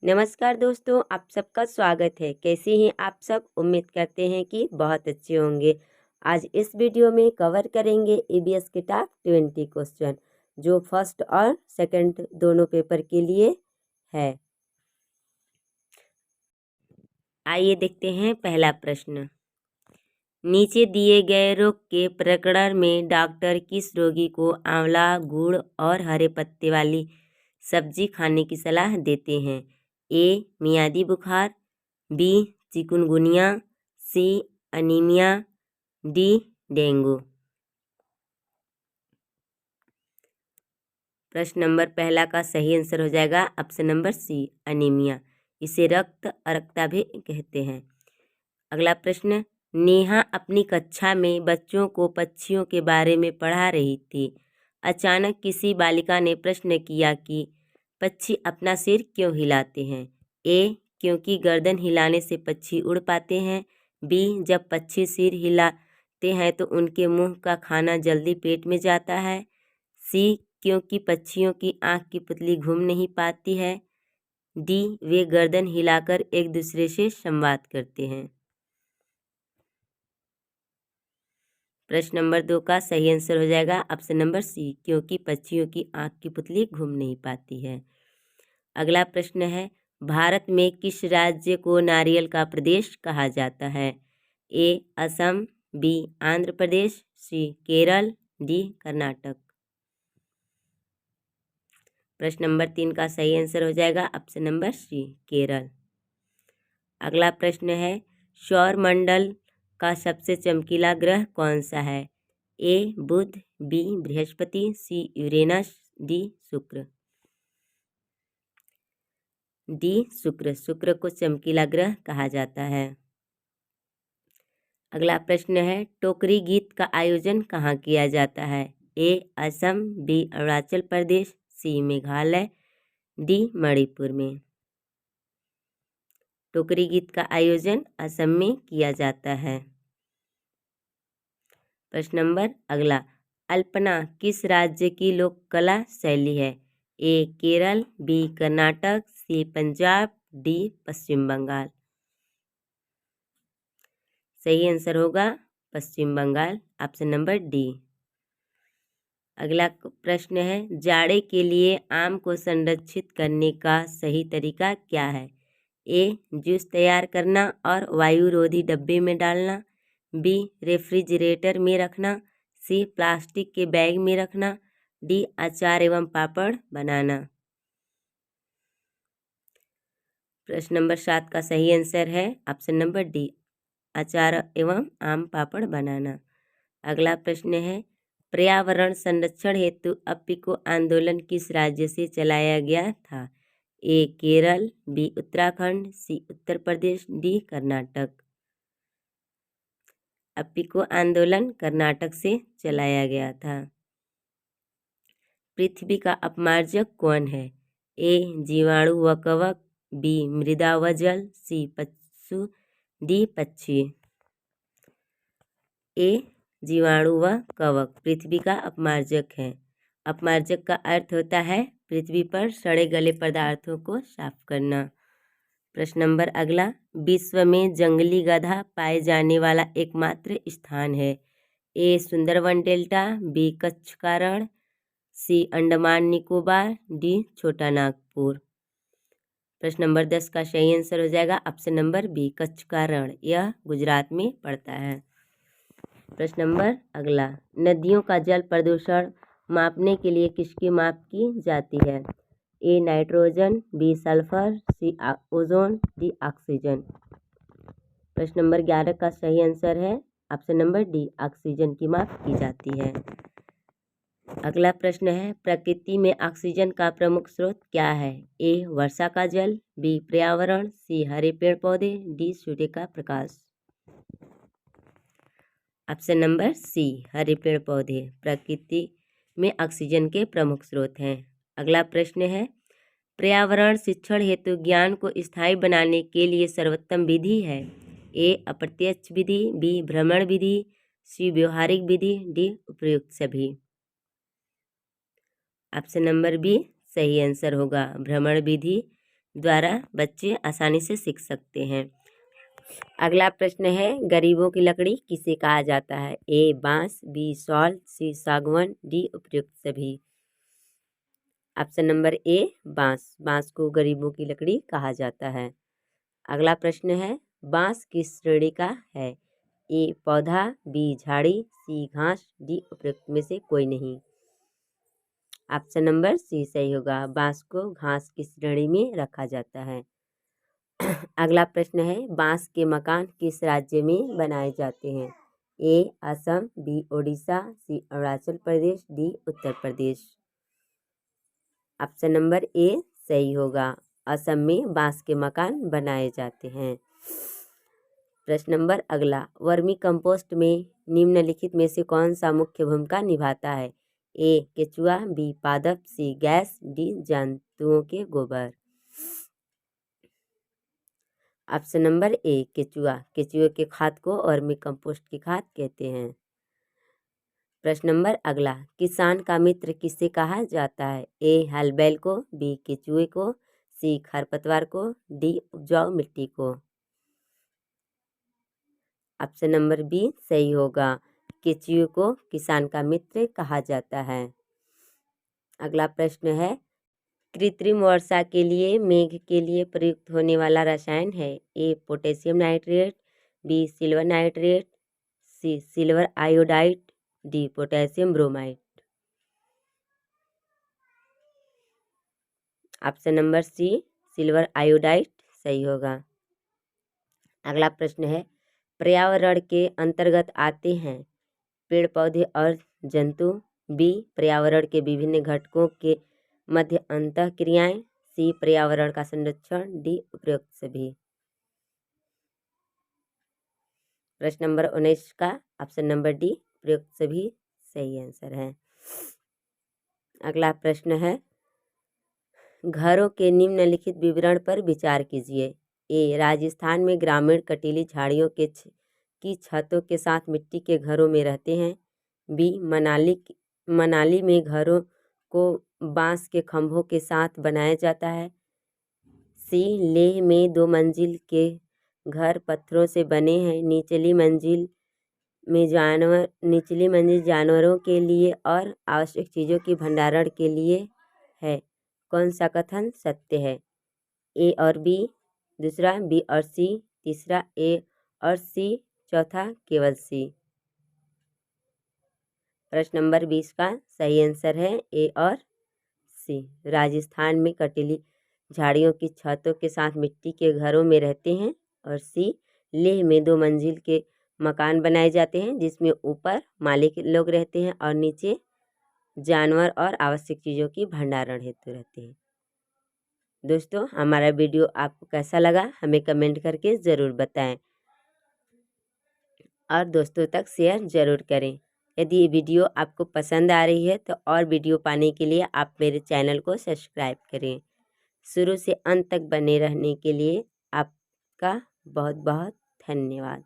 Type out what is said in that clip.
नमस्कार दोस्तों, आप सबका स्वागत है। कैसे हैं आप सब? उम्मीद करते हैं कि बहुत अच्छे होंगे। आज इस वीडियो में कवर करेंगे ईबीएस के टॉप 20 क्वेश्चन जो फर्स्ट और सेकंड दोनों पेपर के लिए है। आइए देखते हैं पहला प्रश्न। नीचे दिए गए रोग के प्रकरण में डॉक्टर किस रोगी को आंवला, गुड़ और हरे पत्ते वाली सब्जी खाने की सलाह देते हैं? ए. मियादी बुखार, B. Chikungunya, C. Anaemia, D. Dengue. प्रश्न नंबर पहला का सही आंसर हो जाएगा ऑप्शन नंबर सी, अनीमिया। इसे रक्त अरक्ता भी कहते हैं। अगला प्रश्न। नेहा अपनी कक्षा में बच्चों को पक्षियों के बारे में पढ़ा रही थी। अचानक किसी बालिका ने प्रश्न किया कि पक्षी अपना सिर क्यों हिलाते हैं? ए. क्योंकि गर्दन हिलाने से पक्षी उड़ पाते हैं। बी. जब पक्षी सिर हिलाते हैं तो उनके मुंह का खाना जल्दी पेट में जाता है। सी. क्योंकि पक्षियों की आँख की पुतली घूम नहीं पाती है। डी. वे गर्दन हिलाकर एक दूसरे से संवाद करते हैं। प्रश्न नंबर 2 का सही आंसर हो जाएगा ऑप्शन नंबर सी, क्योंकि पक्षियों की आँख की पुतली घूम नहीं पाती है। अगला प्रश्न है, भारत में किस राज्य को नारियल का प्रदेश कहा जाता है? ए. असम, बी. आंध्र प्रदेश, सी. केरल, डी. कर्नाटक। प्रश्न नंबर 3 का सही आंसर हो जाएगा ऑप्शन नंबर सी, केरल। अगला प्रश्न है, सौरमंडल का सबसे चमकीला ग्रह कौन सा है? A. Budh, B. Brihaspati, C. Uranus, D. Shukra. D. Shukra. Shukra को चमकीला ग्रह कहा जाता है। अगला प्रश्न है, टोकरी गीत का आयोजन कहाँ किया जाता है? ए. असम, बी. अरुणाचल प्रदेश, सी. मेघालय, डी. मणिपुर में। टोकरी गीत का आयोजन असम में किया जाता है। प्रश्न नंबर अगला, अल्पना किस राज्य की लोक कला शैली है? ए. केरल, बी. कर्नाटक, सी. पंजाब, डी. पश्चिम बंगाल। सही आंसर होगा पश्चिम बंगाल, ऑप्शन नंबर डी। अगला प्रश्न है, जाड़े के लिए आम को संरक्षित करने का सही तरीका क्या है? ए. जूस तैयार करना और वायुरोधी डब्बे में डालना, बी. रेफ्रिजरेटर में रखना, सी. प्लास्टिक के बैग में रखना, डी. अचार एवं पापड़ बनाना। प्रश्न नंबर 7 का सही आंसर है ऑप्शन नंबर डी, अचार एवं आम पापड़ बनाना। अगला प्रश्न है, पर्यावरण संरक्षण हेतु अप्पिको आंदोलन किस राज्य से चलाया गया था? ए. केरल, बी. उत्तराखंड, सी. उत्तर प्रदेश, डी. कर्नाटक। अप्पिको आंदोलन कर्नाटक से चलाया गया था। पृथ्वी का अपमार्जक कौन है? ए. जीवाणु व कवक, बी. मृदा व जल, सी. पशु, डी. पक्षी। ए. जीवाणु व कवक पृथ्वी का अपमार्जक है। अपमार्जक का अर्थ होता है पृथ्वी पर सड़े गले पदार्थों को साफ करना। प्रश्न नंबर अगला, विश्व में जंगली गधा पाए जाने वाला एकमात्र स्थान है? A. Sundarban delta, B. Kutch का रण, सी. अंडमान निकोबार, डी. छोटा नागपुर। प्रश्न नंबर 10 का सही आंसर हो जाएगा ऑप्शन नंबर बी, कच्छ का रण। यह गुजरात में पड़ता है। प्रश्न नंबर अगला, नदियों का जल प्रदूषण मापने के लिए किसकी माप की जाती है? A. Nitrogen, B. Sulphur, C. Ozone, D. Oxygen. प्रश्न नंबर 11 का सही आंसर है ऑप्शन नंबर डी, ऑक्सीजन की माप की जाती है। अगला प्रश्न है, प्रकृति में ऑक्सीजन का प्रमुख स्रोत क्या है? ए. वर्षा का जल, बी. पर्यावरण, सी. हरे पेड़ पौधे, डी. सूर्य का प्रकाश। ऑप्शन नंबर सी, हरे पेड़ पौधे प्रकृति में ऑक्सीजन के प्रमुख स्रोत हैं। अगला प्रश्न है, पर्यावरण शिक्षण हेतु ज्ञान को स्थायी बनाने के लिए सर्वोत्तम विधि है? ए. अप्रत्यक्ष विधि, बी. भ्रमण विधि, सी. व्यवहारिक विधि, डी. उपयुक्त सभी। ऑप्शन नंबर बी सही आंसर होगा, भ्रमण विधि द्वारा बच्चे आसानी से सीख सकते हैं। अगला प्रश्न है, गरीबों की लकड़ी किसे कहा जाता है? ए बांस, बी सॉल, सी सागवान, डी उपयुक्त सभी। ऑप्शन नंबर ए बांस। बांस को गरीबों की लकड़ी कहा जाता है। अगला प्रश्न है, बांस किस श्रेणी का है? ए पौधा, बी झाड़ी, सी घास, डी उपयुक्त में से कोई नहीं। ऑप्शन नंबर सी सही होगा। बांस को घास की श्रेणी में रखा जाता है। अगला प्रश्न है, बांस के मकान किस राज्य में बनाए जाते हैं? A Assam, B Odisha, C Arunachal Pradesh, D Uttar Pradesh. Option number A सही होगा। असम में बांस के मकान बनाए जाते हैं। प्रश्न नंबर अगला, वर्मी कंपोस्ट में निम्नलिखित में से कौन सा मुख्य भूमिका निभाता है? ए केचुआ, बी पादप, सी गैस, डी जंतुओं के गोबर। ऑप्शन नंबर ए केचुआ। केचुए के खाद को वर्मी कंपोस्ट की खाद कहते हैं। प्रश्न नंबर अगला, किसान का मित्र किसे कहा जाता है? ए हल बैल को, बी केचुए को, सी खरपतवार को, डी उपजाऊ मिट्टी को। ऑप्शन नंबर बी सही होगा। केचुए को किसान का मित्र कहा जाता है। अगला प्रश्न है, कृत्रिम वर्षा के लिए मेघ के लिए प्रयुक्त होने वाला रसायन है? A potassium nitrate, B silver nitrate, C silver iodide, D potassium bromide. Option number C silver iodide सही होगा। अगला प्रश्न है, पर्यावरण के अंतर्गत आते हैं पेड़ पौधे और जंतु, बी पर्यावरण के विभिन्न घटकों के मध्य अंतः क्रियाएं, सी पर्यावरण का संरक्षण, डी उपयुक्त सभी। प्रश्न नंबर 19 का ऑप्शन नंबर डी उपयुक्त सभी सही आंसर है। अगला प्रश्न है, घरों के निम्नलिखित विवरण पर विचार कीजिए। ए राजस्थान में ग्रामीण कटीली झाड़ियों की छतों के साथ मिट्टी के घरों में रहते हैं। बी मनाली में घरों को बांस के खंभों के साथ बनाया जाता है। सी लेह में 2 मंजिल के घर पत्थरों से बने हैं। निचली मंजिल जानवरों के लिए और आवश्यक चीज़ों के भंडारण के लिए है। कौन सा कथन सत्य है? ए और बी, दूसरा बी और सी, तीसरा ए और सी, चौथा केवल सी। प्रश्न नंबर 20 का सही आंसर है ए और सी। राजस्थान में कटीली झाड़ियों की छतों के साथ मिट्टी के घरों में रहते हैं। और सी लेह में 2 मंजिल के मकान बनाए जाते हैं जिसमें ऊपर मालिक लोग रहते हैं और नीचे जानवर और आवश्यक चीज़ों की भंडारण हेतु रहते हैं। दोस्तों, हमारा वीडियो आपको कैसा लगा हमें कमेंट करके ज़रूर बताएं और दोस्तों तक शेयर ज़रूर करें। यदि ये वीडियो आपको पसंद आ रही है तो और वीडियो पाने के लिए आप मेरे चैनल को सब्सक्राइब करें। शुरू से अंत तक बने रहने के लिए आपका बहुत बहुत धन्यवाद।